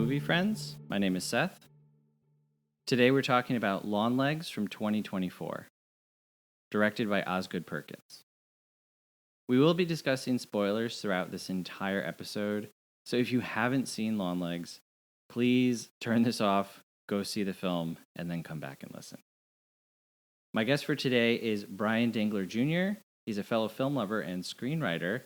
movie friends. My name is Seth. Today we're talking about Longlegs from 2024, directed by Osgood Perkins. We will be discussing spoilers throughout this entire episode, so if you haven't seen Longlegs, please turn this off, go see the film, and then come back and listen. My guest for today is Bryan Dangler Jr. He's a fellow film lover and screenwriter,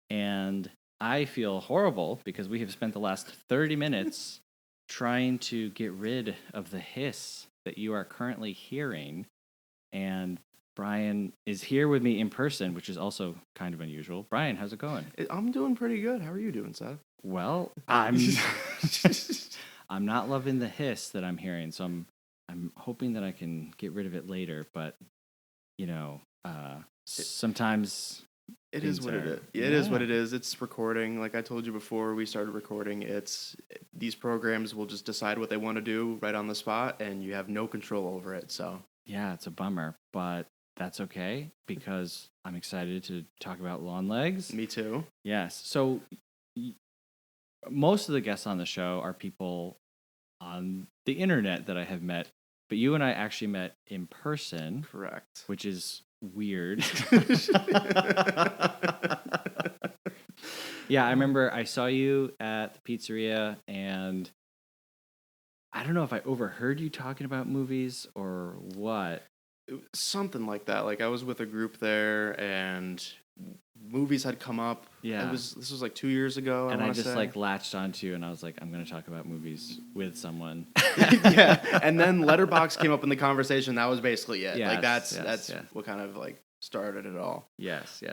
and I feel horrible because we have spent the last 30 minutes trying to get rid of the hiss that you are currently hearing. And Bryan is here with me in person, which is also kind of unusual. Bryan, how's it going? I'm doing pretty good. How are you doing, Seth? Well, I'm not loving the hiss that I'm hearing, so I'm hoping that I can get rid of it later. But sometimes it is what it is. It is what it is. It's recording. Like I told you before we started recording, these programs will just decide what they want to do right on the spot, and you have no control over it. So yeah, it's a bummer, but that's okay because I'm excited to talk about Longlegs. Me too. Yes. So most of the guests on the show are people on the internet that I have met, but you and I actually met in person. Correct. Which is weird. Yeah, I remember I saw you at the pizzeria, and I don't know if I overheard you talking about movies or what. Something like that. Like I was with a group there, and movies had come up. Yeah, this was like 2 years ago. And I just like latched onto you, and I was like, I'm going to talk about movies with someone. Yeah, and then Letterboxd came up in the conversation. That was basically it. Yes, like that's yes. what kind of like started it all. Yes.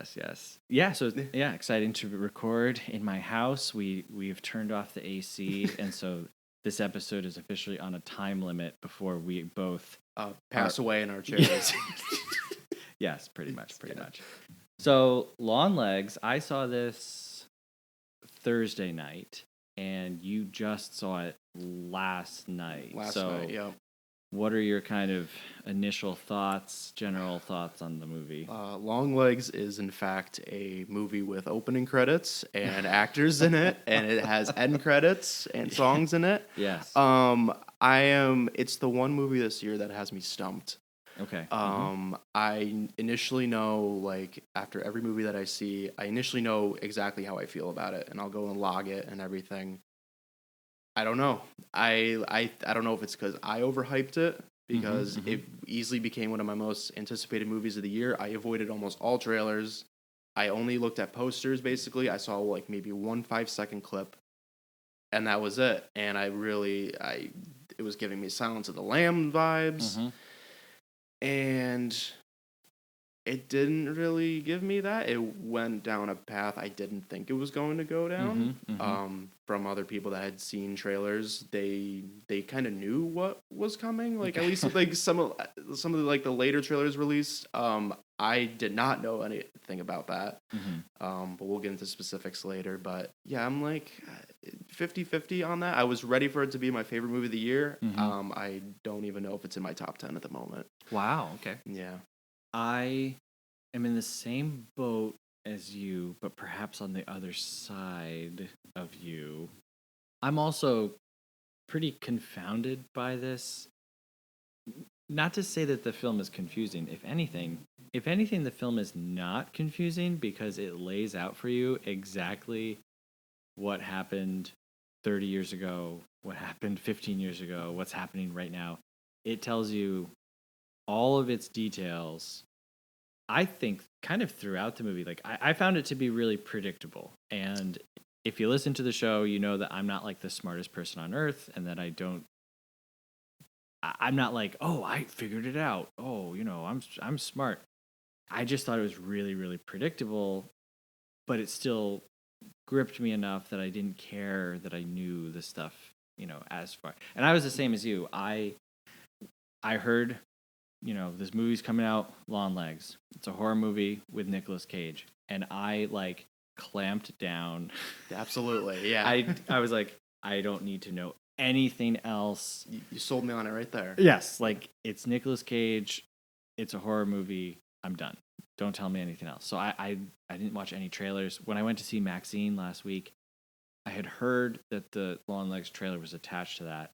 Yeah, so yeah, exciting to record in my house. We've turned off the AC, and so this episode is officially on a time limit before we both pass away in our chairs. Yes, pretty much. So Longlegs, I saw this Thursday night, and you just saw it last night. Last night, yeah. What are your kind of initial thoughts, general thoughts on the movie? Longlegs is, in fact, a movie with opening credits and actors in it, and it has end credits and songs in it. Yes. It's the one movie this year that has me stumped. Okay. I initially know, like, after every movie that I see, I initially know exactly how I feel about it, and I'll go and log it and everything. I don't know. I don't know if it's because I overhyped it, because it easily became one of my most anticipated movies of the year. I avoided almost all trailers. I only looked at posters, basically. I saw like maybe 1 5-second clip, and that was it. And it was giving me Silence of the Lamb vibes. And it didn't really give me that. It went down a path I didn't think it was going to go down. From other people that had seen trailers, they kind of knew what was coming. Like at least like some of the like the later trailers released. I did not know anything about that. But we'll get into specifics later. But yeah, I'm like 50-50 on that. I was ready for it to be my favorite movie of the year. I don't even know if it's in my top 10 at the moment. Wow. Okay. Yeah. I am in the same boat as you, but perhaps on the other side of you. I'm also pretty confounded by this. Not to say that the film is confusing. If anything, the film is not confusing because it lays out for you exactly what happened 30 years ago, what happened 15 years ago, what's happening right now. It tells you all of its details, I think, kind of throughout the movie. Like, I found it to be really predictable. And if you listen to the show, you know that I'm not like the smartest person on earth, and that I'm not like, oh, I figured it out. Oh, I'm smart. I just thought it was really, really predictable, but it still gripped me enough that I didn't care that I knew the stuff, as far. And I was the same as you. I heard, this movie's coming out, Longlegs. It's a horror movie with Nicolas Cage. And I, like, clamped down. Absolutely, yeah. I was like, I don't need to know anything else. You sold me on it right there. Yes, like, it's Nicolas Cage. It's a horror movie. I'm done. Don't tell me anything else. So I didn't watch any trailers. When I went to see Maxine last week, I had heard that the Longlegs trailer was attached to that.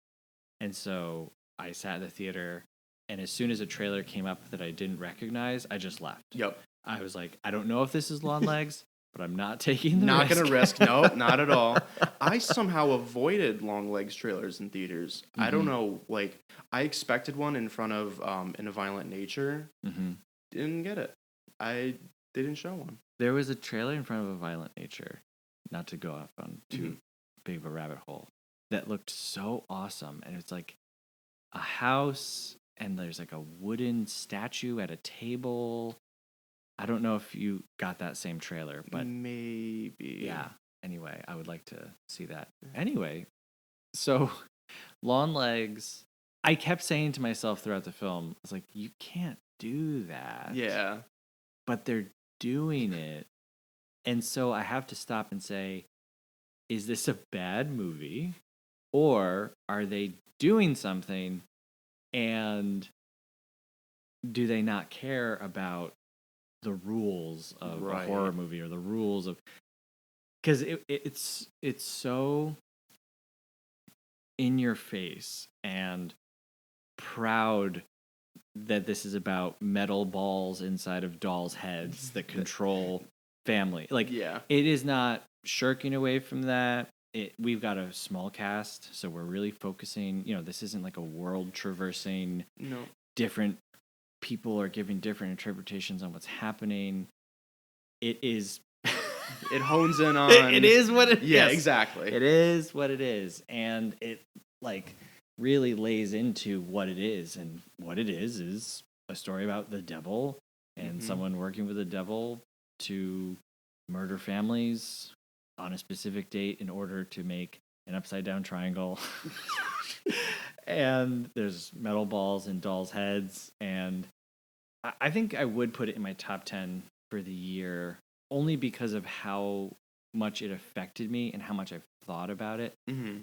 And so I sat in the theater, and as soon as a trailer came up that I didn't recognize, I just left. Yep. I was like, I don't know if this is Longlegs, but I'm not taking the Not risk. gonna risk. No, not at all. I somehow avoided Longlegs trailers in theaters. I don't know. Like, I expected one in front of In a Violent Nature. Didn't get it. They didn't show one. There was a trailer in front of A Violent Nature, not to go off on too big of a rabbit hole, that looked so awesome. And it's like a house, and there's like a wooden statue at a table. I don't know if you got that same trailer, but maybe. Yeah. Anyway, I would like to see that. Anyway, so Longlegs, I kept saying to myself throughout the film, I was like, you can't do that. Yeah. But they're doing it. And so I have to stop and say, is this a bad movie? Or are they doing something and do they not care about the rules of a horror movie or the rules of... Because it's so in your face and proud that this is about metal balls inside of dolls' heads that control family. Like, yeah, it is not shirking away from that. We've got a small cast, so we're really focusing. This isn't like a world traversing. No, different people are giving different interpretations on what's happening. It is. It hones in on. It is what it is. Yeah, exactly. It is what it is, and it really lays into what it is, and what it is a story about the devil and someone working with the devil to murder families on a specific date in order to make an upside down triangle. And there's metal balls and dolls' heads, and I think I would put it in my top 10 for the year, only because of how much it affected me and how much I've thought about it.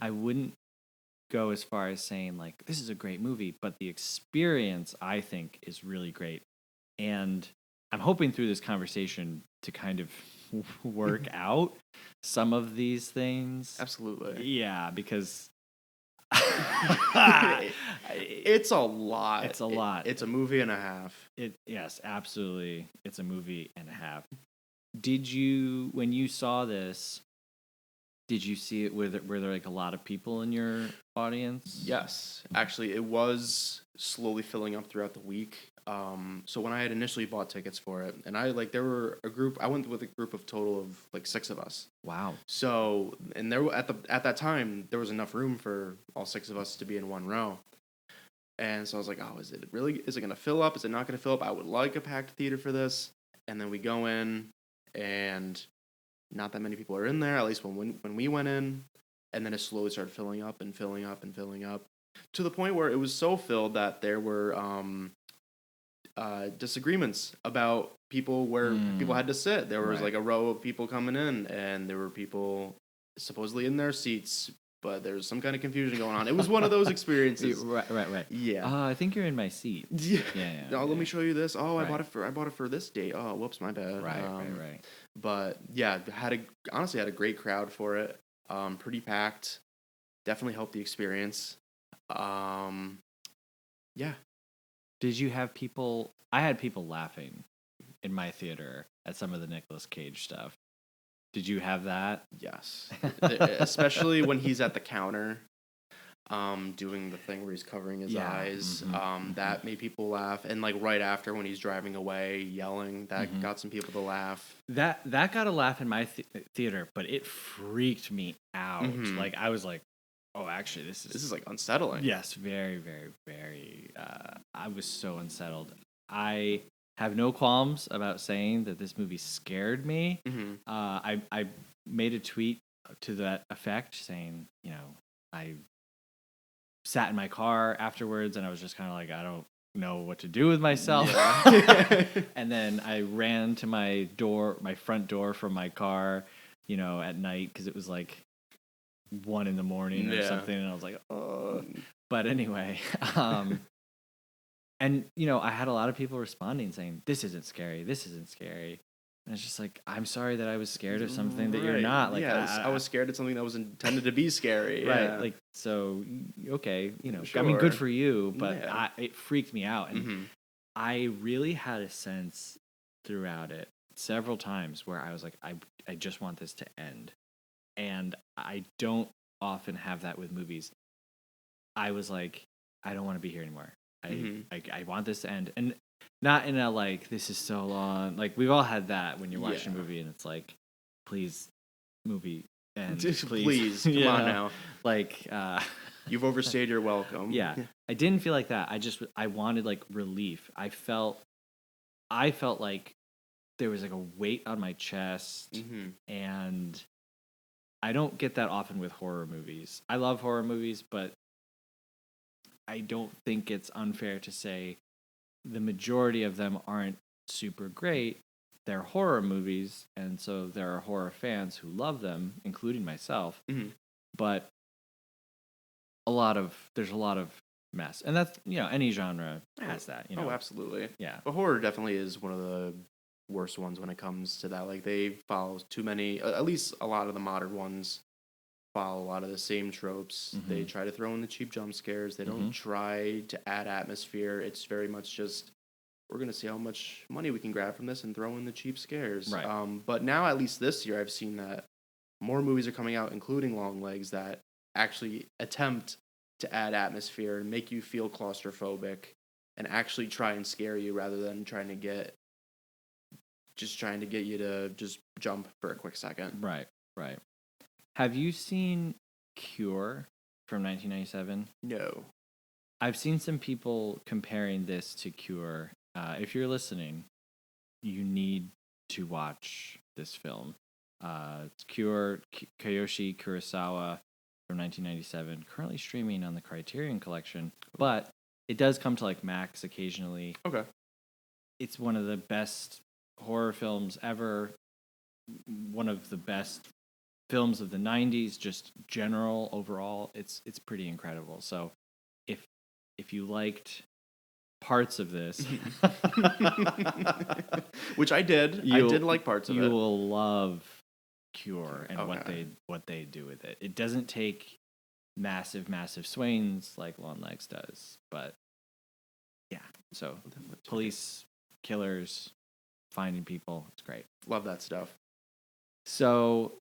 I wouldn't go as far as saying, like, this is a great movie, but the experience, I think, is really great. And I'm hoping through this conversation to kind of work out some of these things. Absolutely. Yeah, because... it's a lot. It's a lot. It's a movie and a half. Yes, absolutely. It's a movie and a half. Did you, when you saw this, did you see it were there like a lot of people in your audience? Yes. Actually, it was slowly filling up throughout the week. So when I had initially bought tickets for it, and I went with a group of total of like 6 of us. Wow. So, and there at that time there was enough room for all 6 of us to be in one row. And so I was like, oh, is it going to fill up? Is it not going to fill up? I would like a packed theater for this. And then we go in, and not that many people are in there, at least when we went in. And then it slowly started filling up and filling up and filling up, to the point where it was so filled that there were disagreements about where people had to sit. There was like a row of people coming in, and there were people supposedly in their seats, but there's some kind of confusion going on. It was one of those experiences. Right. Yeah. I think you're in my seat. Yeah. Oh, let me show you this. Oh, I bought it for this date. Oh, whoops, my bad. Right. But yeah, honestly had a great crowd for it. Pretty packed. Definitely helped the experience. Yeah. Did you have people? I had people laughing in my theater at some of the Nicolas Cage stuff. Did you have that? Yes. Especially when he's at the counter, doing the thing where he's covering his eyes. That made people laugh. And like right after, when he's driving away, yelling, that got some people to laugh. That got a laugh in my theater, but it freaked me out. Like, I was like, oh, actually, this is like unsettling. Yes, very, very, very. I was so unsettled. I have no qualms about saying that this movie scared me. I made a tweet to that effect saying, I sat in my car afterwards and I was just kind of like, I don't know what to do with myself. Yeah. And then I ran to my front door from my car, at night, because it was like 1 a.m. or something, and I was like, oh. But anyway, and I had a lot of people responding saying, this isn't scary, And it's just like, I'm sorry that I was scared of something that you're not. Like, yes, I was scared of something that was intended to be scary. right. Yeah. Like, so, okay, I mean, Sure. good for you, but Yeah. it freaked me out. And Mm-hmm. I really had a sense throughout it several times where I was like, I just want this to end. And I don't often have that with movies. I was like, I don't want to be here anymore. I want this to end. And not in a like, this is so long. Like, we've all had that when you're watching a movie and it's like, please, movie, and please come on now. Like, you've overstayed your welcome. Yeah. I didn't feel like that. I wanted like relief. I felt like there was like a weight on my chest, and I don't get that often with horror movies. I love horror movies, but I don't think it's unfair to say the majority of them aren't super great. They're horror movies, and so there are horror fans who love them, including myself. But there's a lot of mess, and that's, any genre has that. Oh, absolutely. Yeah. But horror definitely is one of the worst ones when it comes to that. Like, they follow too many. At least a lot of the modern ones follow a lot of the same tropes. They try to throw in the cheap jump scares. They don't try to add atmosphere. It's very much just, we're going to see how much money we can grab from this and throw in the cheap scares. Right. But now, at least this year, I've seen that more movies are coming out, including Longlegs, that actually attempt to add atmosphere and make you feel claustrophobic and actually try and scare you rather than trying to get you to just jump for a quick second. Right. Have you seen Cure from 1997? No. I've seen some people comparing this to Cure. If you're listening, you need to watch this film. It's Cure, Kiyoshi Kurosawa from 1997, currently streaming on the Criterion Collection, but it does come to like Max occasionally. Okay. It's one of the best horror films ever. One of the best films of the 90s, just general overall. It's pretty incredible. So if you liked parts of this, which I did like parts of it. You will love Cure and what they do with it. It doesn't take massive swings like Longlegs does, but yeah. So police, killers, finding people, it's great. Love that stuff. So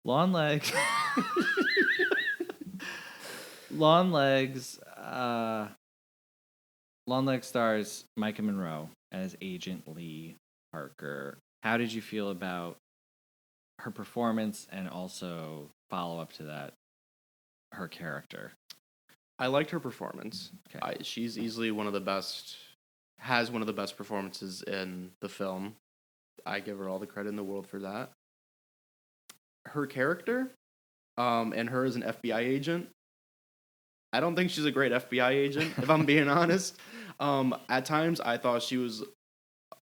Longlegs stars Micah Monroe as Agent Lee Parker. How did you feel about her performance, and also follow up to that, her character? I liked her performance. Okay. She's easily one of the best performances in the film. I give her all the credit in the world for that. Her character, and her as an FBI agent, I don't think she's a great FBI agent, if I'm being honest. At times, I thought she was,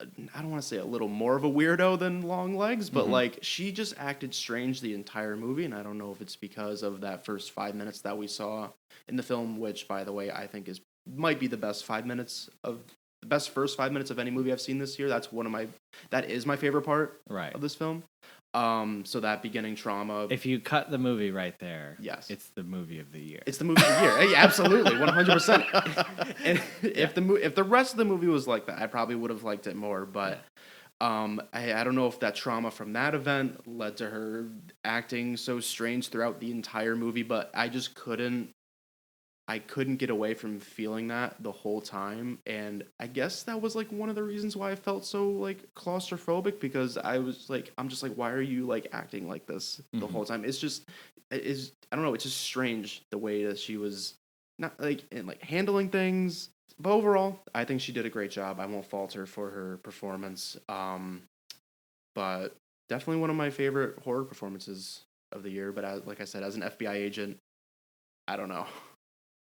I don't want to say a little more of a weirdo than Longlegs, but like, she just acted strange the entire movie, and I don't know if it's because of that first 5 minutes that we saw in the film, which, by the way, I think might be the best first 5 minutes of any movie I've seen this year. That is my favorite part of this film. So that beginning trauma. If you cut the movie right there, yes, it's the movie of the year. It's the movie of the year. Yeah, absolutely, 100%. And if the rest of the movie was like that, I probably would have liked it more. But I don't know if that trauma from that event led to her acting so strange throughout the entire movie. But I just couldn't get away from feeling that the whole time, and I guess that was like one of the reasons why I felt so like claustrophobic, because I'm just like, why are you like acting like this the whole time? I don't know, it's just strange the way that she was not like handling things. But overall, I think she did a great job. I won't fault her for her performance. But definitely one of my favorite horror performances of the year. But like I said, as an FBI agent, I don't know.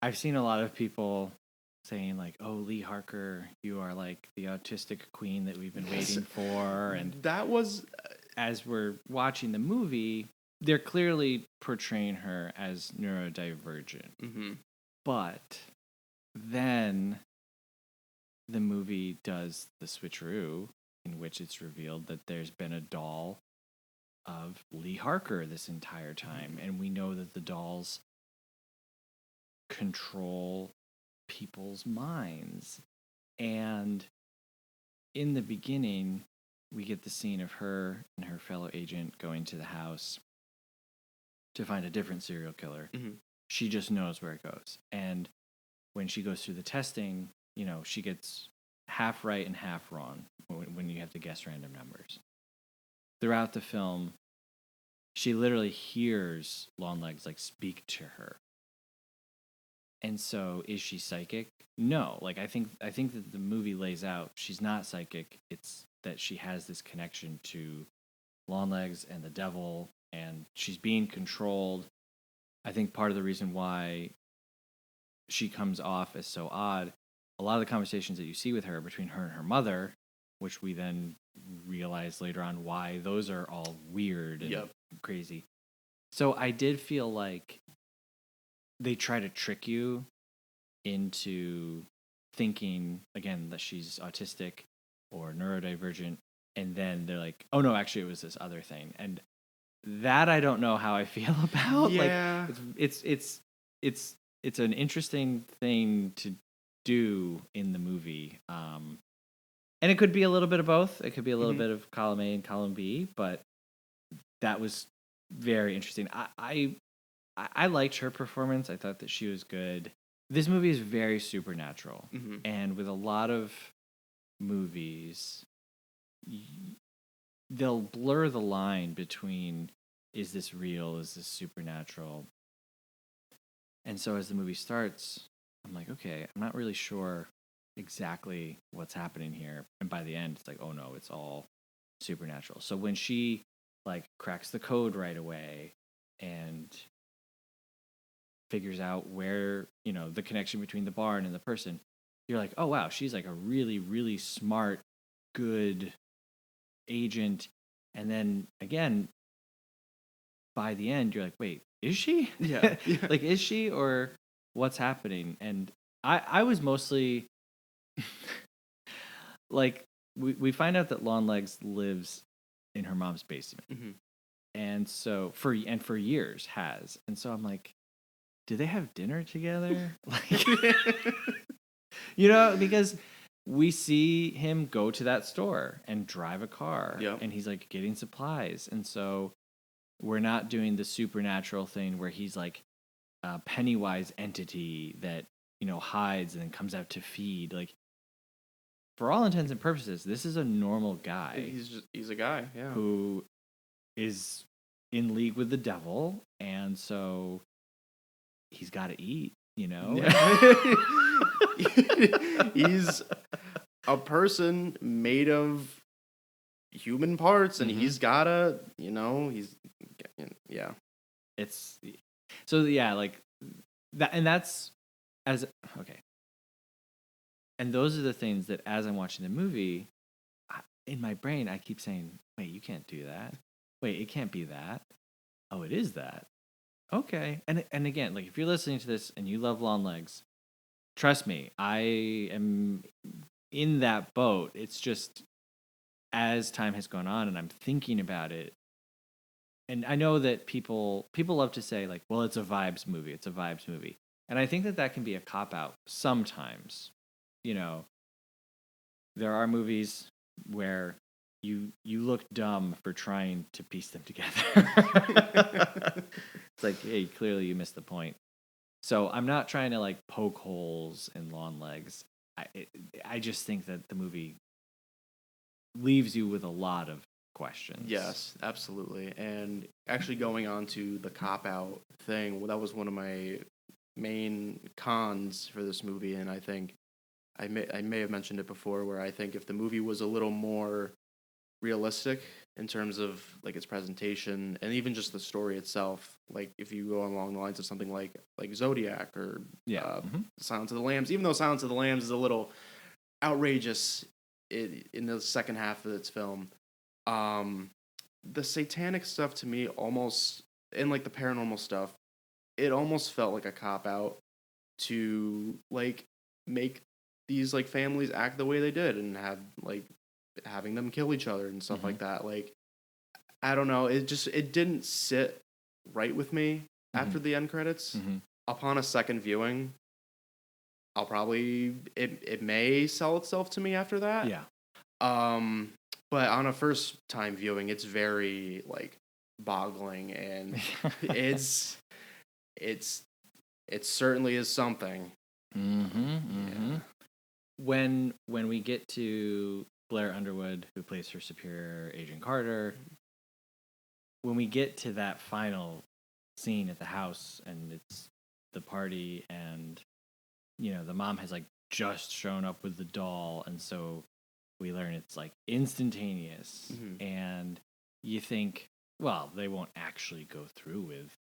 I've seen a lot of people saying like, "Oh, Lee Harker, you are like the autistic queen that we've been waiting for." And that was, as we're watching the movie, they're clearly portraying her as neurodivergent. Mm-hmm. But then the movie does the switcheroo in which it's revealed that there's been a doll of Lee Harker this entire time. And we know that the dolls control people's minds. And in the beginning, we get the scene of her and her fellow agent going to the house to find a different serial killer. Mm-hmm. She just knows where it goes. And when she goes through the testing, she gets half right and half wrong when you have to guess random numbers. Throughout the film, she literally hears Longlegs speak to her. And so, is she psychic? No. I think that the movie lays out she's not psychic. It's that she has this connection to Longlegs and the devil, and she's being controlled. I think part of the reason why she comes off as so odd, a lot of the conversations that you see with her between her and her mother, which we then realize later on why those are all weird and crazy. So I did feel like they try to trick you into thinking, again, that she's autistic or neurodivergent, and then they're like, oh no, actually it was this other thing. And that I don't know how I feel about. Yeah. It's an interesting thing to do in the movie. And it could be a little bit of both. It could be a little bit of column A and column B, but that was very interesting. I liked her performance. I thought that she was good. This movie is very supernatural. Mm-hmm. And with a lot of movies, they'll blur the line between, is this real? Is this supernatural? And so as the movie starts, I'm like, okay, I'm not really sure exactly what's happening here. And by the end, it's like, oh no, it's all supernatural. So when she cracks the code right away and figures out where, the connection between the barn and the person, you're like, oh wow, she's a really, really smart, good agent. And then again, by the end, you're like, wait, is she? Yeah. Is she, or what's happening? And I was mostly we find out that Longlegs lives in her mom's basement. Mm-hmm. And so for years has. And so I'm like, do they have dinner together? Because we see him go to that store and drive a car, and he's getting supplies. And so we're not doing the supernatural thing where he's a Pennywise entity that, hides and then comes out to feed. For all intents and purposes, this is a normal guy. He's a guy, who is in league with the devil, and so he's got to eat, Yeah. He's a person made of human parts, and he's gotta, It's so that, and that's okay. And those are the things that, as I'm watching the movie, in my brain, I keep saying, wait, you can't do that. Wait, it can't be that. Oh, it is that. Okay. And again, if you're listening to this and you love Longlegs, trust me, I am in that boat. It's just, as time has gone on and I'm thinking about it, and I know that people love to say, well, it's a vibes movie. It's a vibes movie. And I think that can be a cop-out sometimes. There are movies where you look dumb for trying to piece them together. It's hey, clearly you missed the point. So I'm not trying to poke holes in Longlegs. I just think that the movie leaves you with a lot of questions. Yes, absolutely. And actually going on to the cop-out thing, that was one of my main cons for this movie, and I think I may have mentioned it before, where I think if the movie was a little more realistic in terms of its presentation and even just the story itself, if you go along the lines of something like Zodiac or Silence of the Lambs, even though Silence of the Lambs is a little outrageous in the second half of its film, the satanic stuff to me almost, and the paranormal stuff, it almost felt like a cop out to make these families act the way they did and have having them kill each other and stuff Mm-hmm. like that. Like, I don't know. It didn't sit right with me after the end credits. Mm-hmm. Upon a second viewing, I'll probably it may sell itself to me after that. Yeah. But on a first time viewing, it's very like boggling, and it's it certainly is something. Yeah. When we get to Blair Underwood, who plays her superior, Agent Carter, when we get to that final scene at the house and it's the party and the mom has like just shown up with the doll, and so we learn it's like instantaneous, and you think, well, they won't actually go through with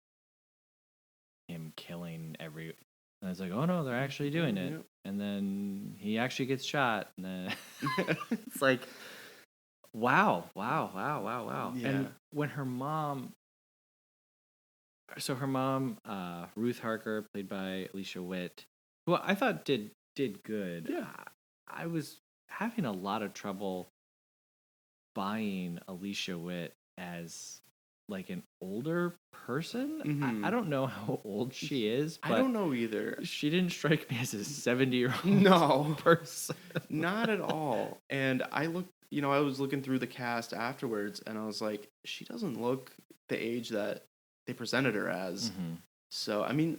him killing every. And it's like, oh no, they're actually doing it. Yep. And then he actually gets shot. And then it's like, wow. Yeah. And when her mom, Ruth Harker, played by Alicia Witt, who I thought did good. Yeah. I was having a lot of trouble buying Alicia Witt as like an older person. I don't know how old she is, but I don't know either. She didn't strike me as a 70-year-old person. Not at all. And I was looking through the cast afterwards, and I was like, she doesn't look the age that they presented her as. So I mean,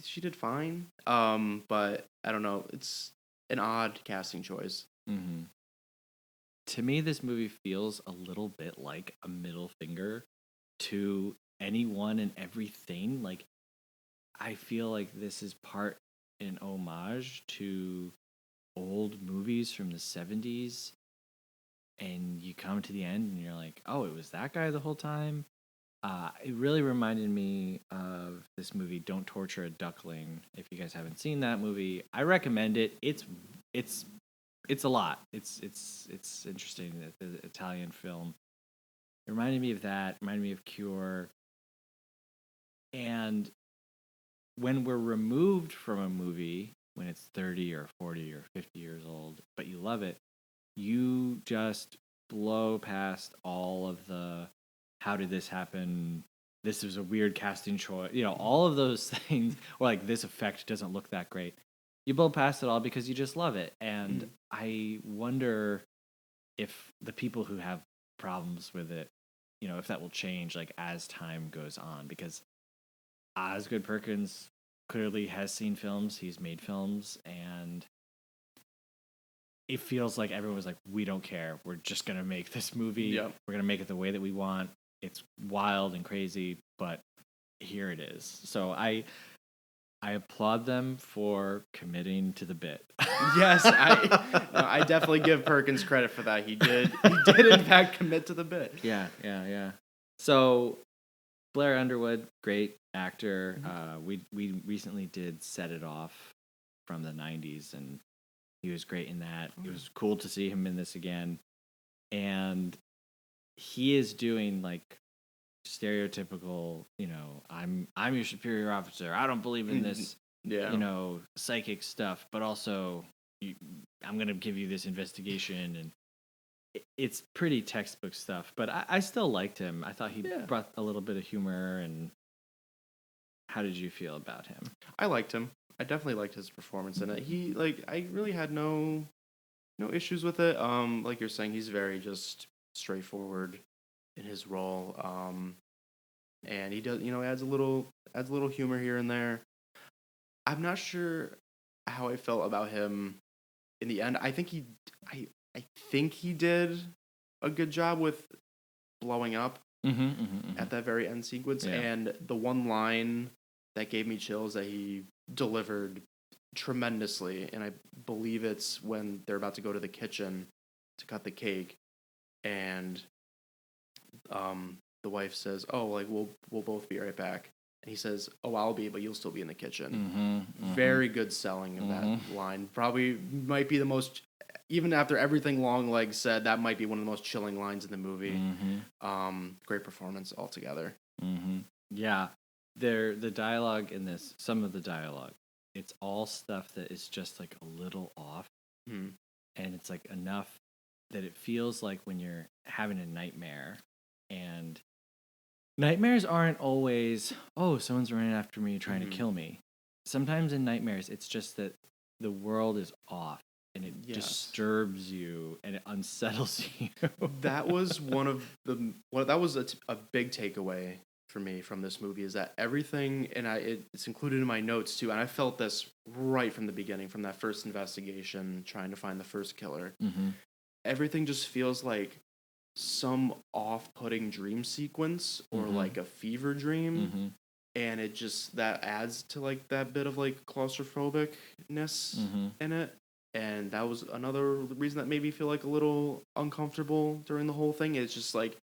she did fine. But I don't know. It's an odd casting choice. To me, this movie feels a little bit like a middle finger to anyone and everything. Like, I feel like this is part an homage to old movies from the 70s, and you come to the end and you're like, oh, it was that guy the whole time. It really reminded me of this movie, Don't Torture a Duckling. If you guys haven't seen that movie, I recommend it. It's a lot. It's interesting. The Italian film. It reminded me of that. Reminded me of Cure. And when we're removed from a movie, when it's 30 or 40 or 50 years old, but you love it, you just blow past all of the how did this happen? This was a weird casting choice. All of those things, or like this effect doesn't look that great. You blow past it all because you just love it. And I wonder if the people who have problems with it, if that will change like as time goes on, because Osgood Perkins clearly has seen films, he's made films, and it feels like everyone was like, we don't care. We're just going to make this movie. Yep. We're going to make it the way that we want. It's wild and crazy, but here it is. So I applaud them for committing to the bit. Yes, I definitely give Perkins credit for that. He did in fact commit to the bit. Yeah. So Blair Underwood, great actor. We recently did Set It Off from the 90s, and he was great in that. It was cool to see him in this again. And he is doing like stereotypical, I'm your superior officer. I don't believe in this, psychic stuff, but also I'm going to give you this investigation. And it's pretty textbook stuff, but I still liked him. I thought he brought a little bit of humor. And how did you feel about him? I liked him. I definitely liked his performance in it. I really had no issues with it. Like you're saying, he's very just straightforward in his role. And he does, adds a little humor here and there. I'm not sure how I felt about him in the end. I think he did a good job with blowing up at that very end sequence. Yeah. And the one line that gave me chills that he delivered tremendously, and I believe it's when they're about to go to the kitchen to cut the cake, and the wife says, "Oh, like we'll both be right back." And he says, "Oh, I'll be, but you'll still be in the kitchen." Very good selling of that line. Probably might be the most, even after everything Longlegs said, that might be one of the most chilling lines in the movie. Great performance altogether. Yeah. The dialogue in this, some of the dialogue, it's all stuff that is just like a little off. And it's like enough that it feels like when you're having a nightmare, and nightmares aren't always, oh, someone's running after me trying to kill me. Sometimes in nightmares, it's just that the world is off and it disturbs you and it unsettles you. That was that was a big takeaway for me from this movie, is that everything, and it's included in my notes too, and I felt this right from the beginning, from that first investigation, trying to find the first killer. Everything just feels like some off-putting dream sequence or like a fever dream, and it just, that adds to like that bit of like claustrophobicness in it. And that was another reason that made me feel like a little uncomfortable during the whole thing. It's just like,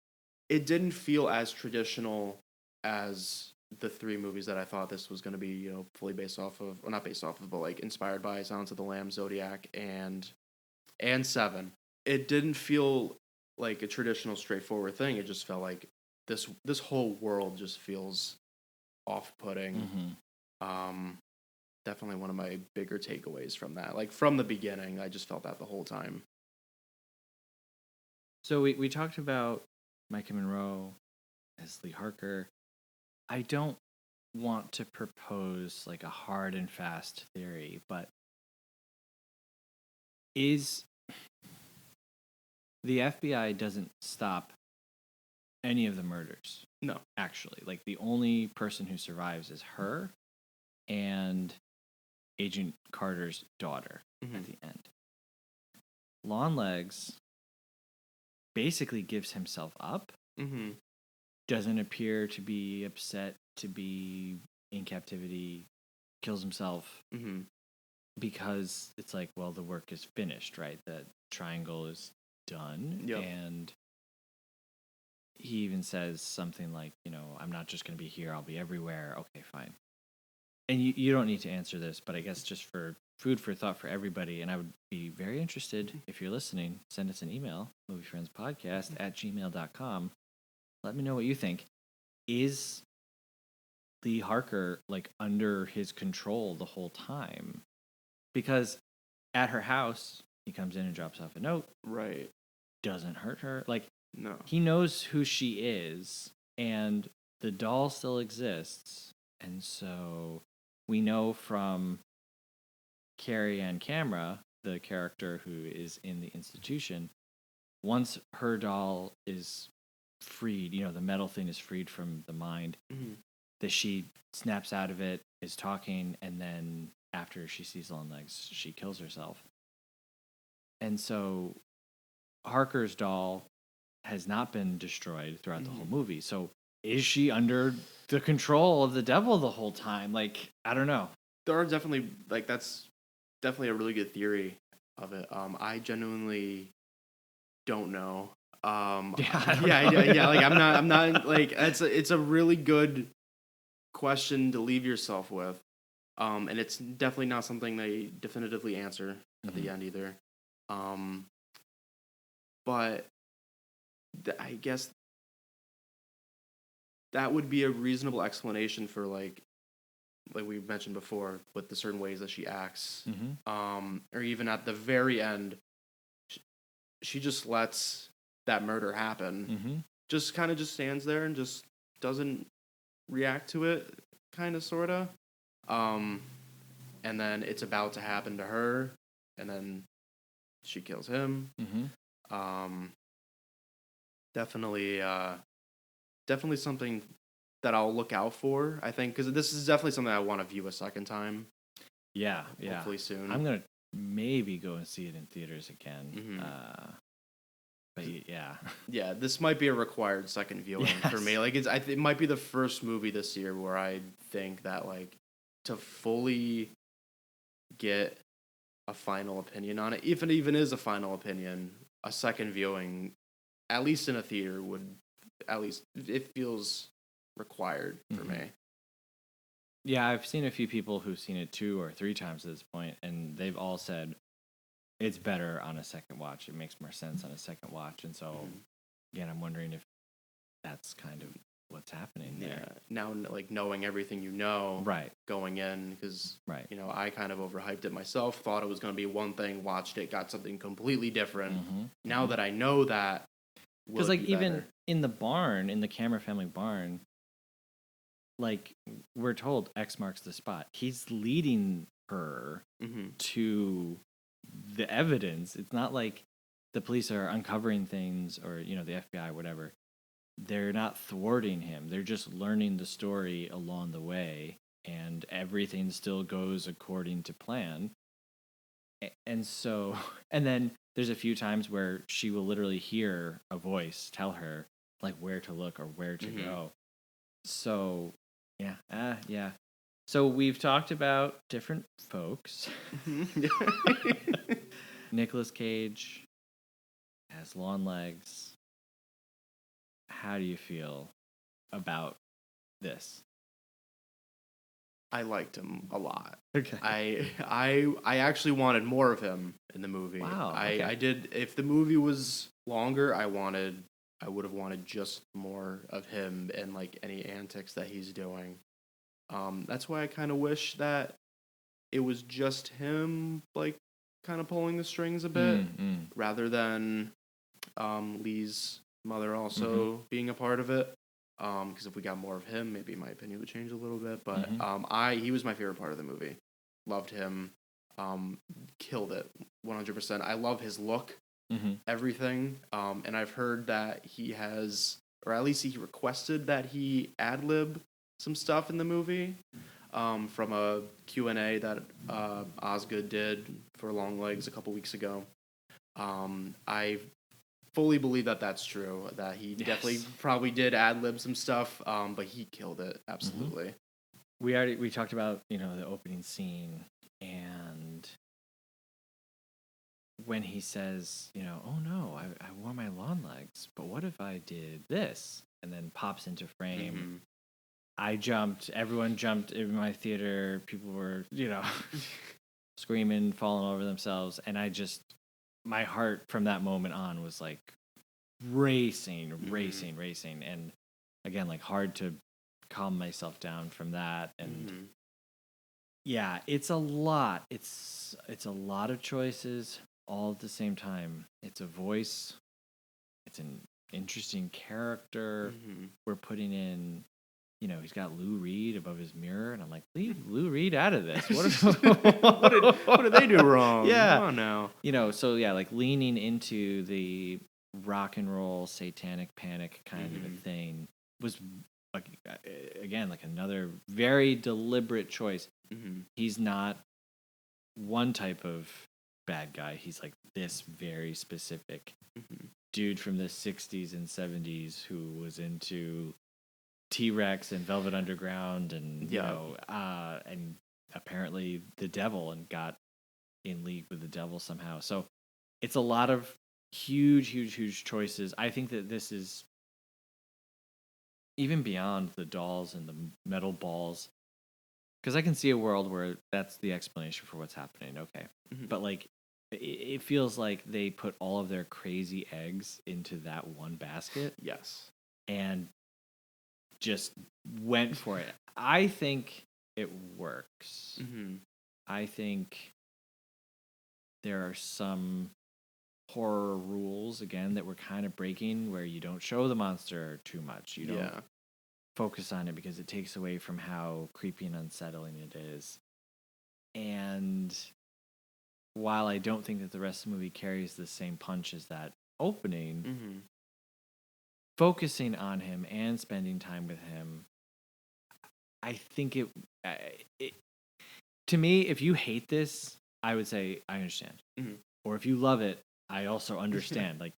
it didn't feel as traditional as the 3 movies that I thought this was going to be, you know, fully based off of, or not based off of, but like inspired by Silence of the Lambs, Zodiac, and Seven. It didn't feel like a traditional, straightforward thing. It just felt like this whole world just feels off-putting. Definitely one of my bigger takeaways from that. Like, from the beginning, I just felt that the whole time. So we talked about Micah Monroe as Lee Harker. I don't want to propose like a hard and fast theory, but is the FBI doesn't stop any of the murders? No. Actually, like the only person who survives is her and Agent Carter's daughter at the end. Longlegs basically gives himself up. Doesn't appear to be upset to be in captivity. Kills himself because it's like, well, the work is finished, right? The triangle is done, and he even says something like, you know, I'm not just going to be here, I'll be everywhere. Okay, fine. And you don't need to answer this, but I guess just for food for thought for everybody, and I would be very interested, if you're listening, send us an email, moviefriendspodcast@gmail.com. Let me know what you think. Is Lee Harker like under his control the whole time? Because at her house, he comes in and drops off a note. Right. Doesn't hurt her. Like, no. He knows who she is, and the doll still exists. And so we know from Carrie Ann Camera, the character who is in the institution, once her doll is freed, you know, the metal thing is freed from the mind, that she snaps out of it, is talking, and then after she sees Longlegs, she kills herself. And so Harker's doll has not been destroyed throughout the whole movie. So is she under the control of the devil the whole time? Like, I don't know. There are definitely, like, that's definitely a really good theory of it. I genuinely don't know. Yeah, like I'm not like, it's a really good question to leave yourself with. And it's definitely not something they definitively answer at the end either. But I guess that would be a reasonable explanation for like we mentioned before, with the certain ways that she acts. Or even at the very end, she just lets that murder happen. Just kind of just stands there and just doesn't react to it, kind of, sort of. And then it's about to happen to her, and then she kills him. Definitely something that I'll look out for, I think, because this is definitely something I want to view a second time. Yeah. Hopefully soon. I'm going to maybe go and see it in theaters again. But yeah. Yeah, this might be a required second viewing for me. Like, it might be the first movie this year where I think that, like, to fully get a final opinion on it, if it even is a final opinion, a second viewing, at least in a theater, would, at least, it feels required for me. Yeah, I've seen a few people who've seen it 2 or 3 times at this point, and they've all said it's better on a second watch. It makes more sense on a second watch. And so, again, I'm wondering if that's kind of what's happening Yeah. there. Now, like, knowing everything you know Right. going in, because, Right. you know, I kind of overhyped it myself, thought it was going to be one thing, watched it, got something completely different. Now that I know that, because will like it be even better? in the barn, in the Camera family barn, like we're told X marks the spot. He's leading her to the evidence. It's not like the police are uncovering things or, you know, the FBI, whatever. They're not thwarting him. They're just learning the story along the way, and everything still goes according to plan. And so, and then there's a few times where she will literally hear a voice tell her like where to look or where to go. So, yeah. So we've talked about different folks. Nicolas Cage has Longlegs. How do you feel about this? I liked him a lot. Okay. I actually wanted more of him in the movie. Wow. Okay. I did. If the movie was longer, I would have wanted just more of him and like any antics that he's doing. That's why I kind of wish that it was just him, like, kind of pulling the strings a bit, rather than Lee's mother also being a part of it. Because if we got more of him, maybe my opinion would change a little bit. But he was my favorite part of the movie. Loved him. Killed it 100%. I love his look, everything. And I've heard that he has, or at least he requested that he ad-lib some stuff in the movie. From a Q&A that Osgood did for Longlegs a couple weeks ago. I fully believe that that's true, that he definitely probably did ad-lib some stuff, but he killed it, absolutely. We talked about, you know, the opening scene, and when he says, you know, oh no, I wore my Longlegs, but what if I did this? And then pops into frame. I jumped. Everyone jumped in my theater. People were, you know, screaming, falling over themselves. And my heart from that moment on was like racing. And again, like hard to calm myself down from that. And yeah, it's a lot. It's a lot of choices all at the same time. It's a voice. It's an interesting character. We're putting in, you know, he's got Lou Reed above his mirror, and I'm like, leave Lou Reed out of this. What did they do wrong? Yeah. Come on now. You know, so yeah, like leaning into the rock and roll satanic panic kind of a thing was, like, again, like another very deliberate choice. He's not one type of bad guy. He's like this very specific dude from the 60s and 70s who was into T-Rex and Velvet Underground and you know and apparently the devil, and got in league with the devil somehow. So it's a lot of huge choices. I think that this is even beyond the dolls and the metal balls, because I can see a world where that's the explanation for what's happening. Okay. But like it feels like they put all of their crazy eggs into that one basket. Yes. And just went for it. I think it works. I think there are some horror rules, again, that we're kind of breaking, where you don't show the monster too much. You don't focus on it because it takes away from how creepy and unsettling it is. And while I don't think that the rest of the movie carries the same punch as that opening, focusing on him and spending time with him, I think it to me, if you hate this, I would say I understand. Or if you love it, I also understand. Like,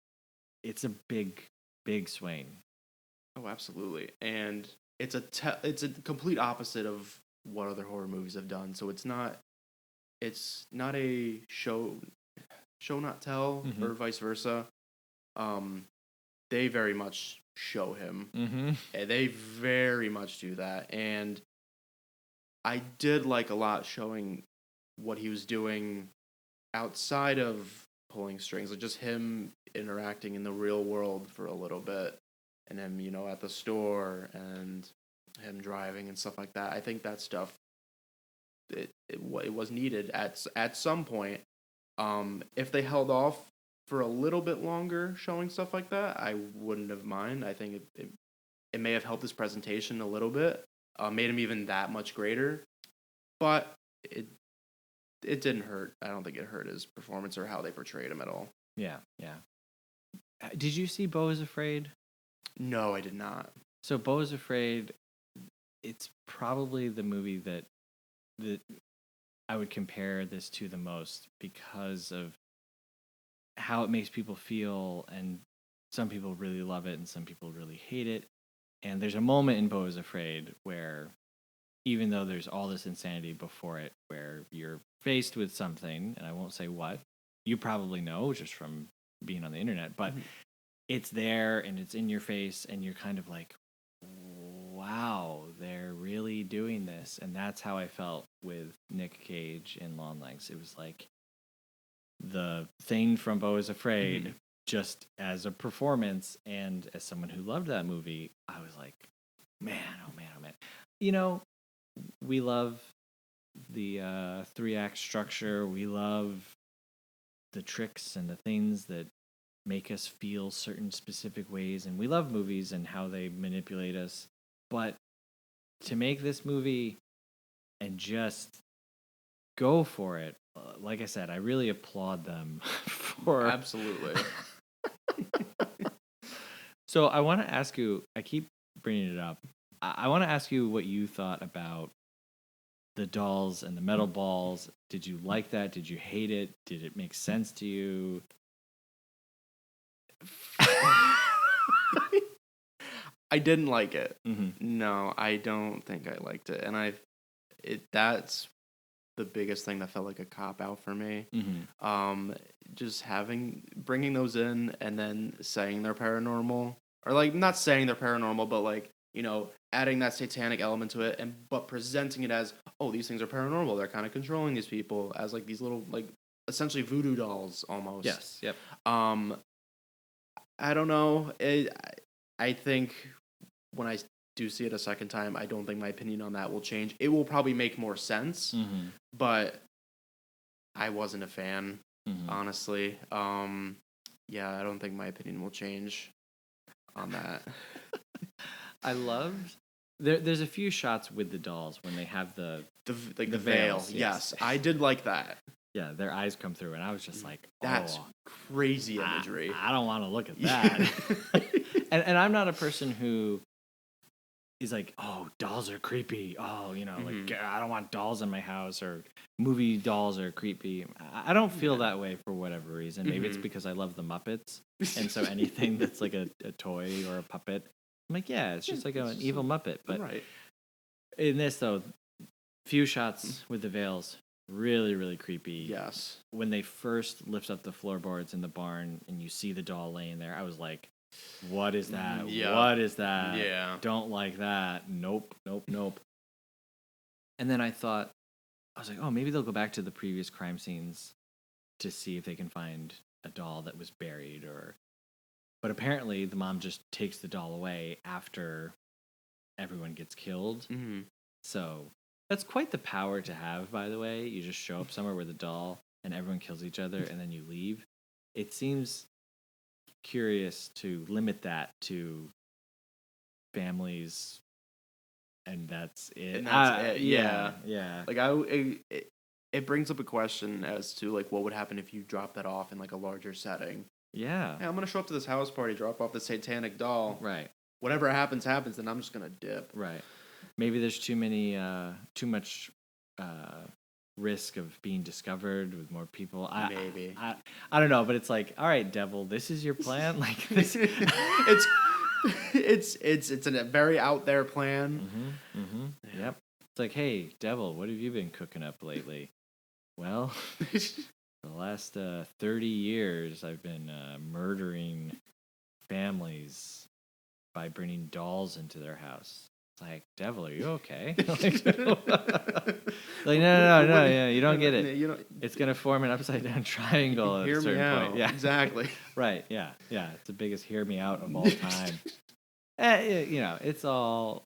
it's a big swing. Oh, absolutely. And it's a complete opposite of what other horror movies have done. So it's not a show not tell, or vice versa. They very much show him. And they very much do that. And I did like a lot showing what he was doing outside of pulling strings, like just him interacting in the real world for a little bit. and him, at the store, and him driving and stuff like that. I think that stuff, it was needed at some point. If they held off for a little bit longer showing stuff like that, I wouldn't have mind. I think it may have helped his presentation a little bit, made him even that much greater, but it didn't hurt. I don't think it hurt his performance or how they portrayed him at all. Yeah. Did you see Beau is Afraid? No, I did not. So Beau is Afraid, it's probably the movie that I would compare this to the most because of how it makes people feel, and some people really love it and some people really hate it. And there's a moment in Beau is Afraid where, even though there's all this insanity before it, where you're faced with something, and I won't say what, you probably know just from being on the internet, but it's there and it's in your face, and you're kind of like, wow, they're really doing this. And that's how I felt with Nick Cage in Longlegs. It was like the thing from Beau is Afraid, just as a performance, and as someone who loved that movie, I was like, man, oh man, oh man. We love the 3-act structure. We love the tricks and the things that make us feel certain specific ways, and we love movies and how they manipulate us. But to make this movie and just go for it, like I said, I really applaud them for... Absolutely. So I want to ask you, I keep bringing it up, I want to ask you what you thought about the dolls and the metal balls. Did you like that? Did you hate it? Did it make sense to you? I didn't like it. Mm-hmm. No, I don't think I liked it. And that's the biggest thing that felt like a cop out for me. Mm-hmm. Just bringing those in and then saying they're paranormal, or like not saying they're paranormal, but like, adding that satanic element to it, but presenting it as, oh, these things are paranormal. They're kind of controlling these people as like these little, like, essentially voodoo dolls almost. Yes. Yep. I don't know. I think when I do see it a second time, I don't think my opinion on that will change. It will probably make more sense, but I wasn't a fan, honestly. Yeah, I don't think my opinion will change on that. I loved... There's a few shots with the dolls when they have the veil. veils, Yes, I did like that. Yeah, their eyes come through, and I was just like, that's crazy imagery. I don't want to look at that. and I'm not a person who is like, oh, dolls are creepy. Oh, like, I don't want dolls in my house, or movie dolls are creepy. I don't feel that way for whatever reason. Maybe it's because I love the Muppets, and so anything that's like a toy or a puppet, I'm like, yeah, it's just like an evil Muppet. But right. In this, though, few shots with the veils, really, really creepy. Yes. When they first lift up the floorboards in the barn and you see the doll laying there, I was like, what is that? Yeah. What is that? Yeah. Don't like that. Nope. And then I was like, oh, maybe they'll go back to the previous crime scenes to see if they can find a doll that was buried, but apparently the mom just takes the doll away after everyone gets killed. So that's quite the power to have, by the way. You just show up somewhere with a doll and everyone kills each other and then you leave. It seems curious to limit that to families, and that's it. And that's it. Yeah. Like it brings up a question as to like what would happen if you drop that off in like a larger setting. Yeah. Hey, I'm gonna show up to this house party, drop off the satanic doll. Right. Whatever happens, then I'm just gonna dip. Right. Maybe there's too much risk of being discovered with more people. Maybe. I don't know, but it's like, all right, devil, this is your plan. Like this. it's a very out there plan. Yep. It's like, hey, devil, what have you been cooking up lately? Well, the last 30 years, I've been murdering families by bringing dolls into their house. It's like, devil, are you okay? Like, no, yeah, you don't get it. It's gonna form an upside down triangle at a certain point. Yeah, exactly. Right. Yeah. It's the biggest hear me out of all time. It's all.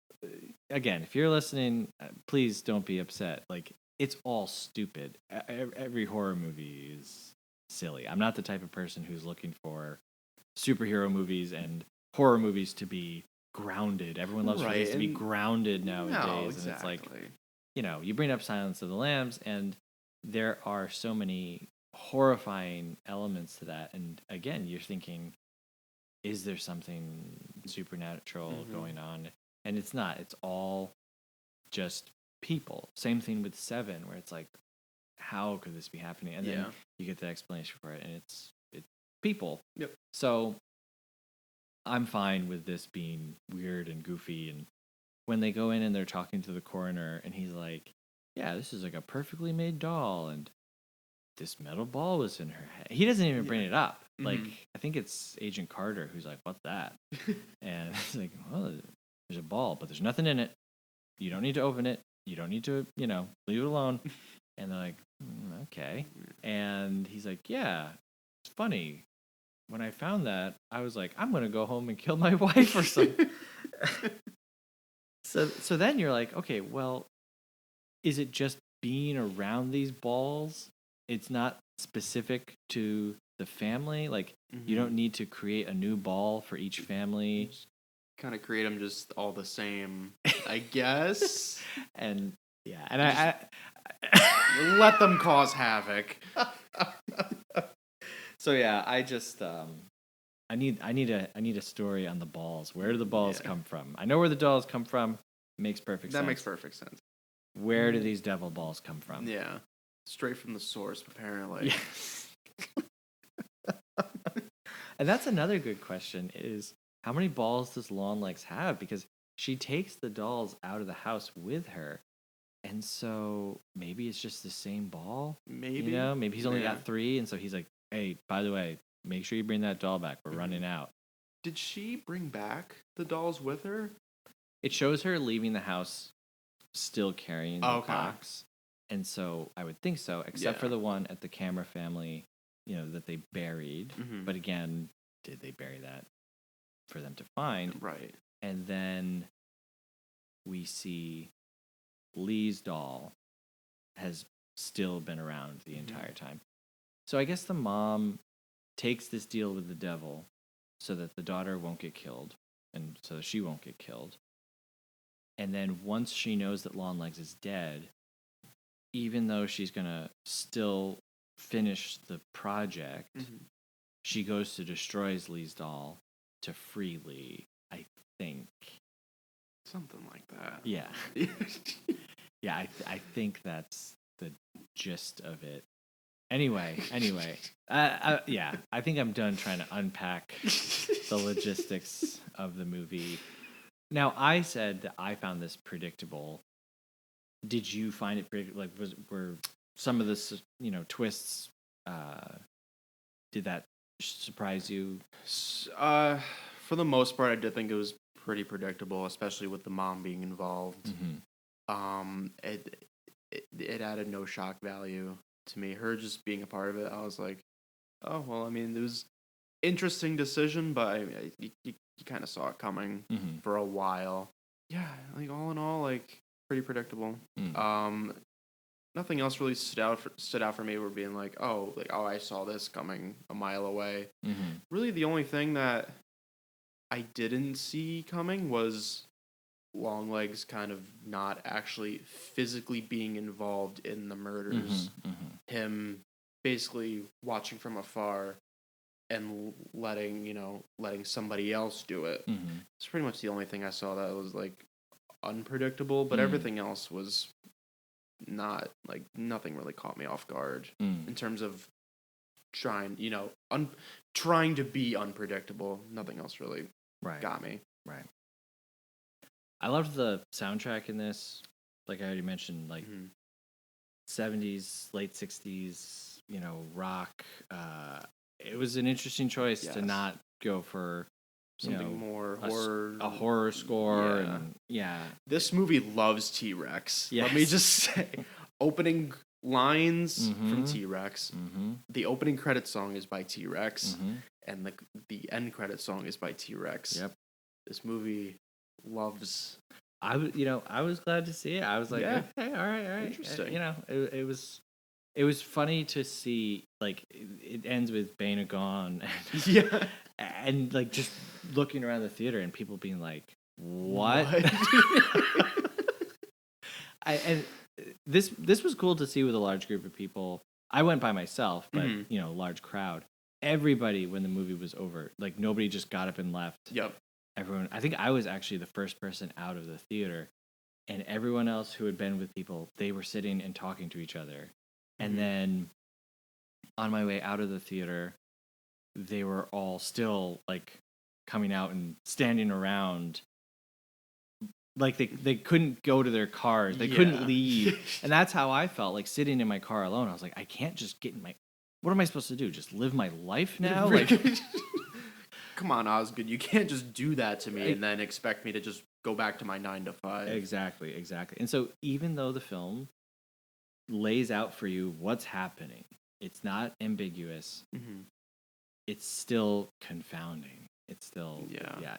Again, if you're listening, please don't be upset. Like, it's all stupid. Every horror movie is silly. I'm not the type of person who's looking for superhero movies and horror movies to be grounded. Everyone loves for things to be grounded nowadays. No, And it's like, you bring up Silence of the Lambs, and there are so many horrifying elements to that. And again, you're thinking, is there something supernatural going on? And it's not. It's all just people. Same thing with Seven, where it's like, how could this be happening? And then you get the explanation for it, and it's people. Yep. So I'm fine with this being weird and goofy. And when they go in and they're talking to the coroner, and he's like, yeah, this is like a perfectly made doll, and this metal ball was in her head. He doesn't even bring it up. Like, I think it's Agent Carter who's like, what's that? And it's like, well, there's a ball, but there's nothing in it. You don't need to open it. You don't need to, leave it alone. And they're like, okay. And he's like, yeah, it's funny. When I found that, I was like, I'm going to go home and kill my wife or something. So then you're like, okay, well, is it just being around these balls? It's not specific to the family? Like, you don't need to create a new ball for each family? Just kind of create them just all the same, I guess. And I let them cause havoc. So yeah, I just I need a story on the balls. Where do the balls come from? I know where the dolls come from. Makes perfect sense. That makes perfect sense. Where do these devil balls come from? Yeah. Straight from the source, apparently. Yes. And that's another good question is, how many balls does Longlegs have? Because she takes the dolls out of the house with her. And so maybe it's just the same ball. Maybe. Maybe he's only got 3. And so he's like, hey, by the way, make sure you bring that doll back. We're running out. Did she bring back the dolls with her? It shows her leaving the house still carrying the box. And so I would think so, except for the one at the camera family, that they buried. But again, did they bury that for them to find? Right. And then we see Lee's doll has still been around the entire time. So I guess the mom takes this deal with the devil so that the daughter won't get killed and so she won't get killed. And then once she knows that Longlegs is dead, even though she's going to still finish the project, she goes to destroy Lee's doll to free Lee, I think. Something like that. Yeah. Yeah, I think that's the gist of it. Anyway, I think I'm done trying to unpack the logistics of the movie. Now, I said that I found this predictable. Did you find it predictable? Like, were some of the twists? Did that surprise you? For the most part, I did think it was pretty predictable, especially with the mom being involved. It added no shock value to me. Her just being a part of it, I was like, oh well. I mean, it was interesting decision, but you kind of saw it coming for a while. Yeah, like all in all, like pretty predictable. Nothing else really stood out for me. Were being like, oh, I saw this coming a mile away. Really, the only thing that I didn't see coming was Longlegs kind of not actually physically being involved in the murders. Him basically watching from afar and letting somebody else do it. It's pretty much the only thing I saw that was like unpredictable, but everything else was not, like, nothing really caught me off guard in terms of trying to be unpredictable. Nothing else really got me. Right. I loved the soundtrack in this. Like I already mentioned, like 70s, late 60s, rock. It was an interesting choice to not go for something more horror, a horror score. This movie loves T-Rex. Yes. Let me just say, opening lines from T-Rex. The opening credit song is by T-Rex, and the end credit song is by T-Rex. Yep. this movie loves. I was glad to see it. I was like, Yeah. okay, all right. Interesting. It was funny to see, like, it ends with Bane gone, and, Yeah. and like just looking around the theater and people being like, what? And this was cool to see with a large group of people. I went by myself, but large crowd. Everybody, when the movie was over, like nobody just got up and left. Yep. Everyone, I think I was actually the first person out of the theater, and everyone else who had been with people, they were sitting and talking to each other. And then on my way out of the theater, they were all still like coming out and standing around. Like they couldn't go to their cars. They couldn't leave. And that's how I felt, like sitting in my car alone. I was like, I can't just get in my... What am I supposed to do? Just live my life now? Like, come on, Osgood. You can't just do that to me and then expect me to just go back to my 9 to 5. Exactly. And so even though the film lays out for you what's happening, it's not ambiguous. It's still confounding. It's still...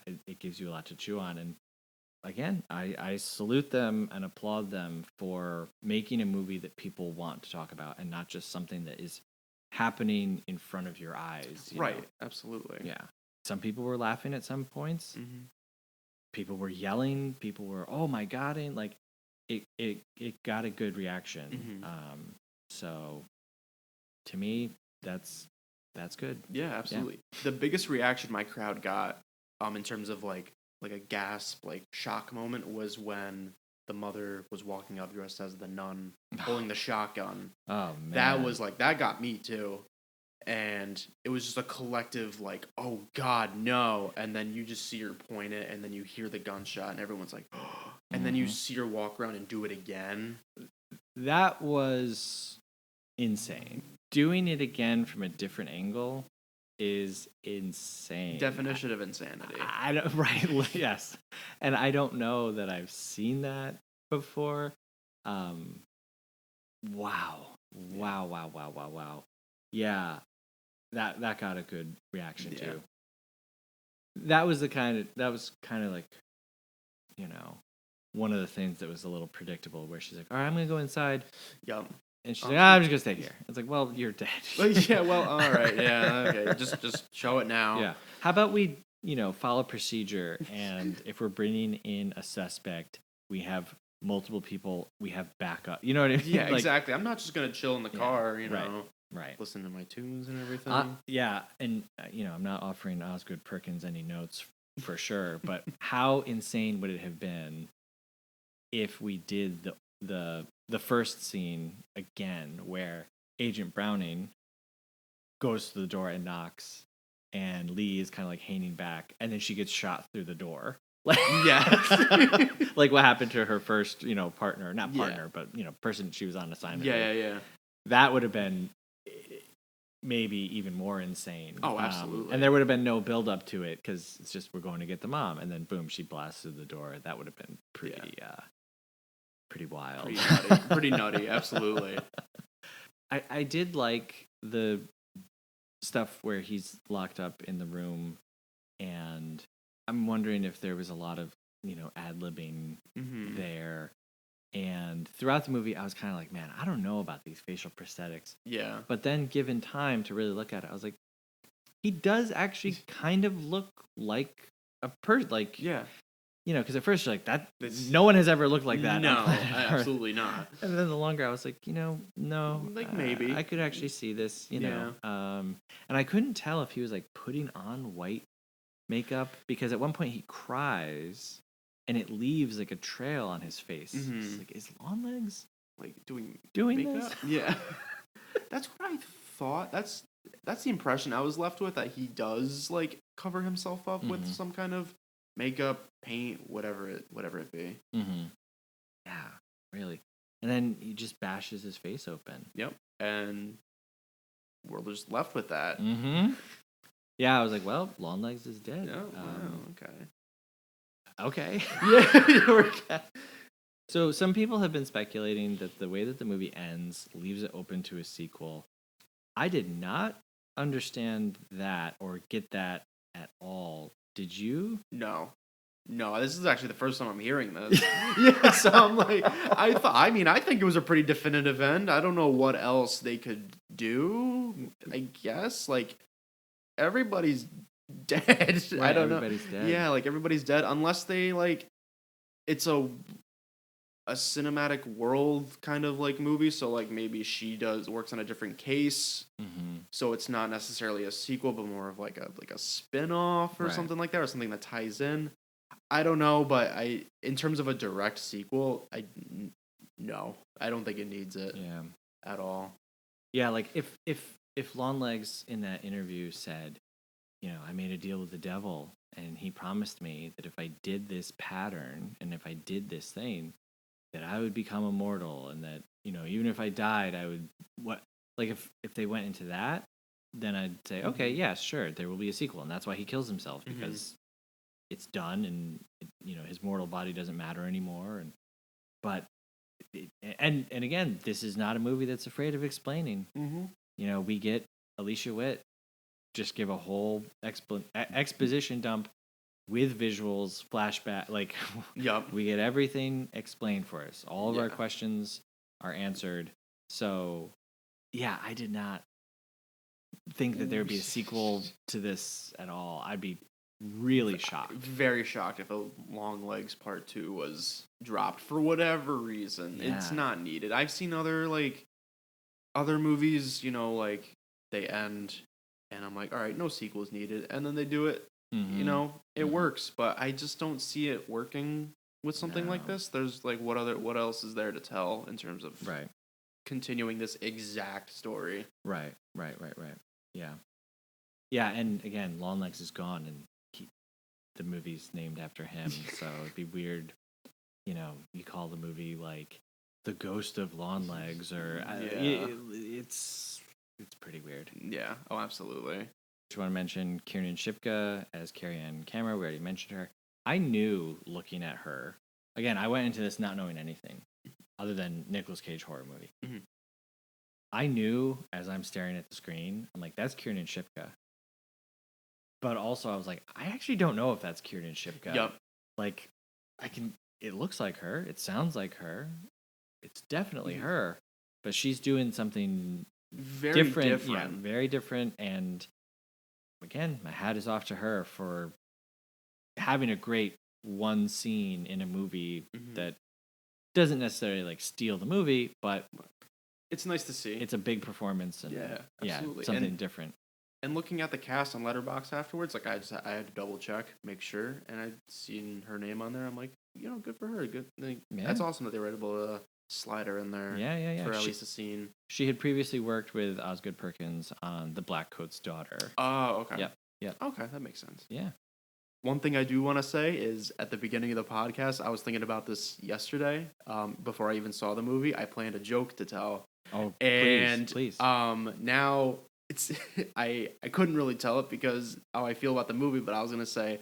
it gives you a lot to chew on. And again, I salute them and applaud them for making a movie that people want to talk about and not just something that is happening in front of your eyes. Right, absolutely. Yeah. Some people were laughing at some points. People were yelling. People were, oh my God. And like, it got a good reaction. So to me, that's good. Yeah, absolutely. Yeah. The biggest reaction my crowd got, in terms of like a gasp, like shock moment, was when the mother was walking up dressed as the nun, pulling the shotgun. Oh man, that was like, that got me too, and it was just a collective like, oh God, no! And then you just see her point it, and then you hear the gunshot, and everyone's like, oh. And then you see her walk around and do it again. That was insane. Doing it again from a different angle is insane. Definition of insanity. I don't, right, yes. And I don't know that I've seen that before. Wow. Yeah. That got a good reaction too. That was kind of like, one of the things that was a little predictable, where she's like, all right, I'm going to go inside. Yep. And she's like, I'm just going to stay here. It's like, well, you're dead. Well, all right. Yeah, okay. Just show it now. Yeah. How about we, follow procedure, and if we're bringing in a suspect, we have multiple people, we have backup. You know what I mean? Yeah, exactly. I'm not just going to chill in the car, right. Listen to my tunes and everything. Yeah, and, I'm not offering Osgood Perkins any notes for sure, but how insane would it have been if we did the first scene again, where Agent Browning goes to the door and knocks, and Lee is kind of like hanging back, and then she gets shot through the door. Like, like what happened to her first, partner, not partner, but person she was on assignment. Yeah. That would have been maybe even more insane. Oh, absolutely. And there would have been no build up to it, because it's just, we're going to get the mom, and then boom, she blasts through the door. That would have been pretty wild. Pretty nutty, absolutely. I did like the stuff where he's locked up in the room, and I'm wondering if there was a lot of, ad-libbing there. And throughout the movie, I was kind of like, man, I don't know about these facial prosthetics. Yeah. But then given time to really look at it, I was like, he does actually kind of look like a person. Like, yeah. Because at first you're like, that no one has ever looked like that. No, absolutely not. And then the longer I was like, no, like maybe I could actually see this, know. And I couldn't tell if he was like putting on white makeup, because at one point he cries and it leaves like a trail on his face. It's like, is Longlegs like doing makeup? This? Yeah, that's what I thought. That's the impression I was left with, that he does like cover himself up with some kind of makeup, paint, whatever it be. Yeah, really. And then he just bashes his face open. Yep. And we're just left with that. Yeah, I was like, well, Longlegs is dead. Oh, wow, okay. Yeah. So some people have been speculating that the way that the movie ends leaves it open to a sequel. I did not understand that or get that at all. Did you? No. No, this is actually the first time I'm hearing this. Yeah, so I'm like, I think it was a pretty definitive end. I don't know what else they could do. I guess like everybody's dead. I Right, don't know. everybody's dead. Yeah, like everybody's dead unless they like it's a cinematic world kind of like movie. So like maybe she works on a different case. So it's not necessarily a sequel, but more of like a spin-off or Right. something like that, or something that ties in. I don't know, but in terms of a direct sequel, no, I don't think it needs it Yeah. at all. Yeah, like if Longlegs in that interview said, I made a deal with the devil and he promised me that if I did this pattern and if I did this thing, that I would become immortal and that, even if I died, I would if they went into that, then I'd say, okay, yeah, sure, there will be a sequel, and that's why he kills himself because it's done and his mortal body doesn't matter anymore but and again, this is not a movie that's afraid of explaining. We get Alicia Witt just give a whole exposition dump with visuals, flashback, like Yup. we get everything explained for us. All of our Yeah. questions are answered. So yeah, I did not think that there would be a sequel to this at all. I'd be really shocked. Very shocked if a Longlegs Part 2 was dropped for whatever reason. Yeah. It's not needed. I've seen other movies, like they end and I'm like, all right, no sequels needed, and then they do it. It works, but I just don't see it working with something like this. There's like what else is there to tell in terms of continuing this exact story? Right. Yeah. Yeah, and again, Longlegs is gone and the movie's named after him, so it'd be weird, you call the movie like The Ghost of Longlegs or it's pretty weird. Yeah. Oh, absolutely. Just want to mention Kiernan Shipka as Carrie-Anne Camera. We already mentioned her. I knew looking at her. Again, I went into this not knowing anything other than Nicolas Cage horror movie. I knew as I'm staring at the screen, I'm like, that's Kiernan Shipka. But also I was like, I actually don't know if that's Kiernan Shipka. Yep. Like, it looks like her. It sounds like her. It's definitely her. But she's doing something very different. Yeah, very different. And again, my hat is off to her for having a great one scene in a movie that doesn't necessarily like steal the movie, but it's nice to see. It's a big performance and absolutely. Something different. And looking at the cast on Letterboxd afterwards, like I had to double check, make sure, and I'd seen her name on there. I'm like, good for her. Good. That's awesome that they were able to slide her in there. Yeah. For at least a scene. She had previously worked with Osgood Perkins on The Black Coat's Daughter. Oh, okay. Yep. Okay, that makes sense. Yeah. One thing I do want to say is at the beginning of the podcast, I was thinking about this yesterday. Before I even saw the movie, I planned a joke to tell. Oh, and please. Now it's I couldn't really tell it because how I feel about the movie, but I was gonna say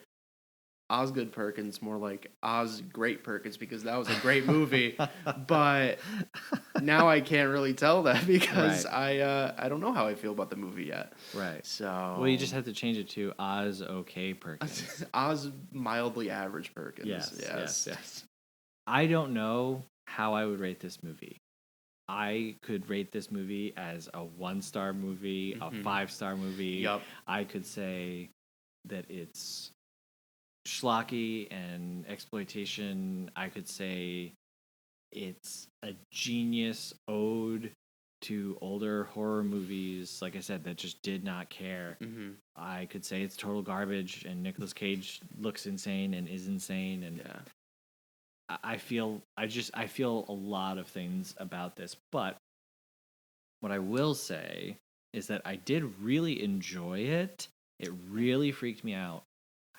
Osgood Perkins, more like Oz Great Perkins, because that was a great movie. But now I can't really tell that because I don't know how I feel about the movie yet. Right. So well, you just have to change it to Oz Okay Perkins. Oz mildly average Perkins. Yes. I don't know how I would rate this movie. I could rate this movie as a 1-star movie, a 5-star movie. Yep. I could say that it's schlocky and exploitation. I could say it's a genius ode to older horror movies, like I said, that just did not care. I could say it's total garbage and Nicolas Cage looks insane and is insane, and I feel a lot of things about this. But what I will say is that I did really enjoy it. It really freaked me out.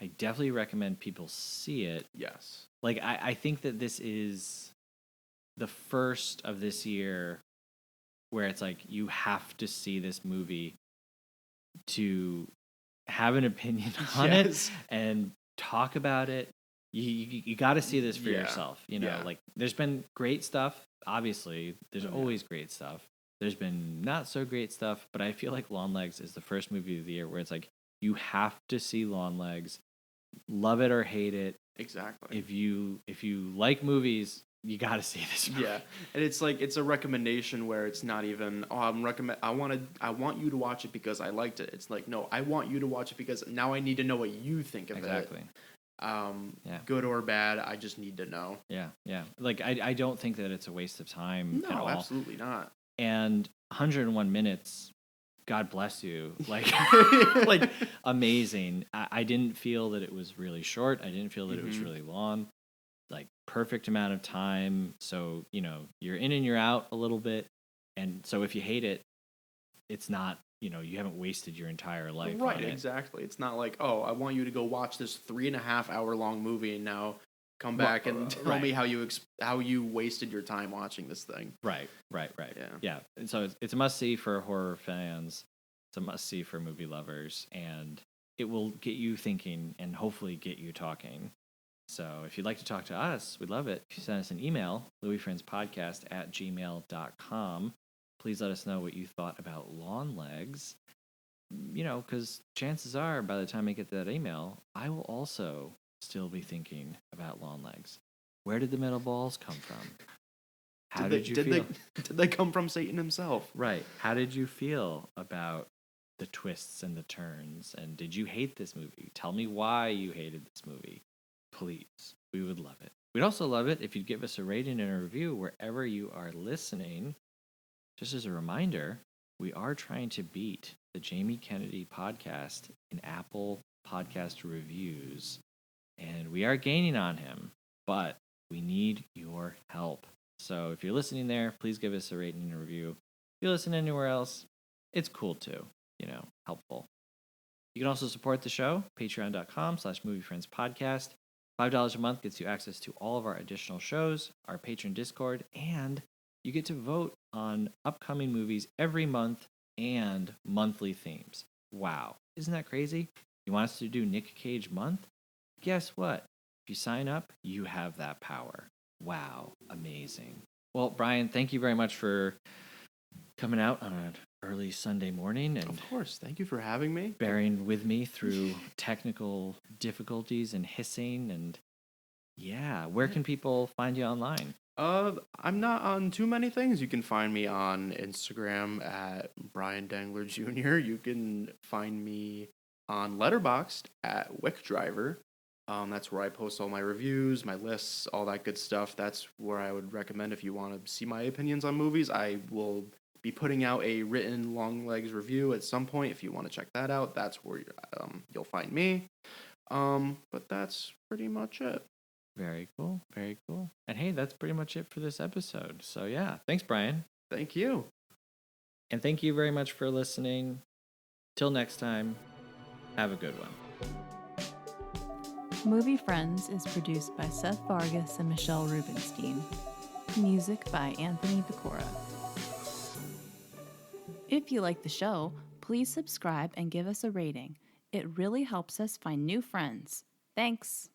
I definitely recommend people see it. Yes. Like, I think that this is the first of this year where it's like you have to see this movie to have an opinion on it and talk about it. You got to see this for yourself. Like there's been great stuff. Obviously, there's always great stuff. There's been not so great stuff, but I feel like Longlegs is the first movie of the year where it's like you have to see Longlegs love it or hate it. Exactly. If you like movies, you got to see this movie. Yeah, and it's like it's a recommendation where it's not even I want you to watch it because I liked it. It's like, no, I want you to watch it because now I need to know what you think of Exactly. it. Yeah. Good or bad, I just need to know. Yeah, yeah. Like I don't think that it's a waste of time at No, all. absolutely not. And 101 minutes, God bless you. Like like amazing. I didn't feel that it was really short. I didn't feel that it was really long. Like perfect amount of time. So, you're in and you're out a little bit. And so if you hate it, it's not, you haven't wasted your entire life. Right, on it. exactly. It's not like, oh, I want you to go watch this 3.5 hour long movie and now come back and tell me how you wasted your time watching this thing. Right. Yeah. And so it's a must see for horror fans. It's a must see for movie lovers, and it will get you thinking and hopefully get you talking. So if you'd like to talk to us, we'd love it. If you send us an email, moviefriendspodcast@gmail.com, please let us know what you thought about Longlegs. Because chances are by the time I get that email, I will also still be thinking about Longlegs. Where did the metal balls come from? How did you feel? Did they come from Satan himself? Right. How did you feel about the twists and the turns? And did you hate this movie? Tell me why you hated this movie. Please. We would love it. We'd also love it if you'd give us a rating and a review wherever you are listening. Just as a reminder, we are trying to beat the Jamie Kennedy podcast in Apple podcast reviews. And we are gaining on him, but we need your help. So if you're listening there, please give us a rating and a review. If you listen anywhere else, it's cool too, helpful. You can also support the show, patreon.com/moviefriendspodcast. $5 a month gets you access to all of our additional shows, our patron Discord, and you get to vote on upcoming movies every month and monthly themes. Wow. Isn't that crazy? You want us to do Nick Cage month? Guess what? If you sign up, you have that power. Wow. Amazing. Well, Bryan, thank you very much for coming out on an early Sunday morning. And of course. Thank you for having me. Bearing with me through technical difficulties and hissing. And yeah, where can people find you online? I'm not on too many things. You can find me on Instagram at Bryan Dangler Jr. You can find me on Letterboxd at WickDriver. That's where I post all my reviews, my lists, all that good stuff. That's where I would recommend if you want to see my opinions on movies. I will be putting out a written Longlegs review at some point. If you want to check that out, that's where you'll find me. But that's pretty much it. Very cool. Very cool. And hey, that's pretty much it for this episode. So yeah, thanks, Bryan. Thank you. And thank you very much for listening. Till next time, have a good one. Movie Friends is produced by Seth Vargas and Michelle Rubenstein. Music by Anthony Pecora. If you like the show, please subscribe and give us a rating. It really helps us find new friends. Thanks!